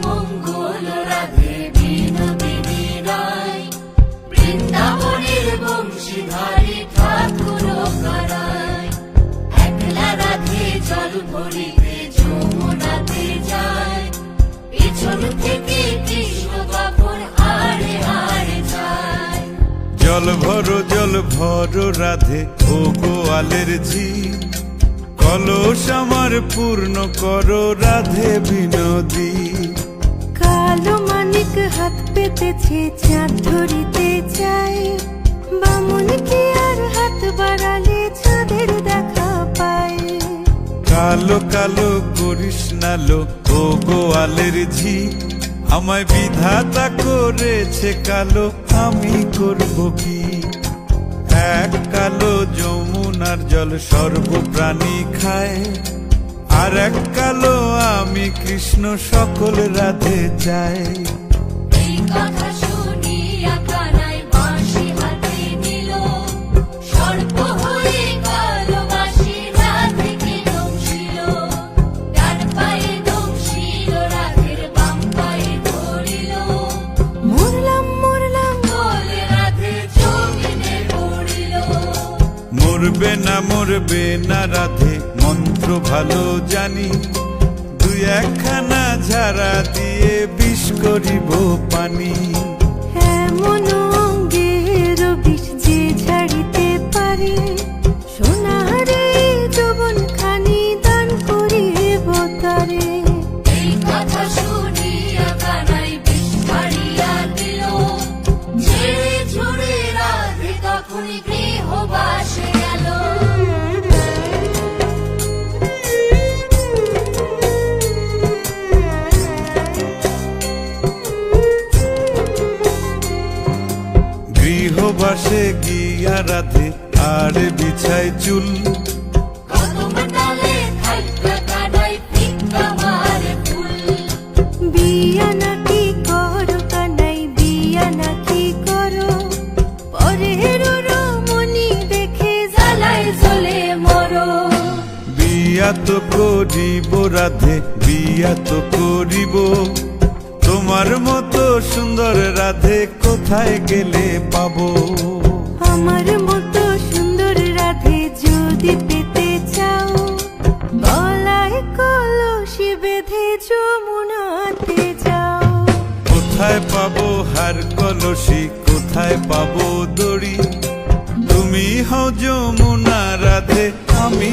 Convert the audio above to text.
মঙ্গল রাধে বিনোদিনী রায়, বৃন্দাবনের বংশীধারী ঠাকুর কারায়। একলা রাধে জল ভরিতে যমুনাতে যায়, পিছন থেকে কৃষ্ণ তখন হারে হারে যায়। জল ভরো রাধে ও গোয়ালের ঝি, কলস আমার পূর্ণ করো রাধে বিনোদী। কালো মানিক হাত পেতেছে চাঁদ ধরিতে চায়, বামুন কি আর হাত বাড়ালে চাঁদের দেখা পায়। কালো কালো করিস নালো ও গোয়ালের ঝি, আমায় বিধাতা করেছে কালো, আমি করব কি? এক কালো যমুনার জল সর্বপ্রাণী খায়, আর এক কালো আমি কৃষ্ণ সকল রাধে চাই। এই কথা শুনিয়া কানাই বাঁশি হাতে নিল, সর্প হয়ে কালো বাঁশি রাধেকে দংশিল। ডান পায়ে দংশিল রাধের, বাম পায়ে ধরিল। মরলাম বলে রাধে জমিনে পড়িল। মরবে না রাধে মন্ত্র ভালো জানি, দুই একখানা ঝাড়া দিয়ে বিষ করিব পানি। এমন অঙ্গের বিষ যে ছাড়িতে পারে, সোনারে যৌবন খানি দান করিব তারে। এই কথা শুনিয়া কানাই বিষ ছাড়িয়া দিল, ঝেড়ে ঝুড়ে রাধে তখনই গৃহবাসে গেল। গৃহবাসে গিয়া রাধে আর বিছায় চুল, কদম ডালে থাইকা কানাই ফিক্কা মারে ফুল। বিয়া নাকি করো কানাই, বিয়া নাকি করো, পরের রমণী দেখে জ্বালায় জ্বলে মরো। বিয়া তো করিব রাধে, বিয়া তো করিব, তোমার মতো সুন্দর রাধে কোথায় গেলে পাবো? আমার মতো সুন্দর রাধে যদি পেতে চাও, গলায় কলসি বেঁধে যমুনাতে যাও। কোথায় পাবো হার কলসি, কোথায় পাবো দড়ি? তুমি হও যমুনা রাধে, আমি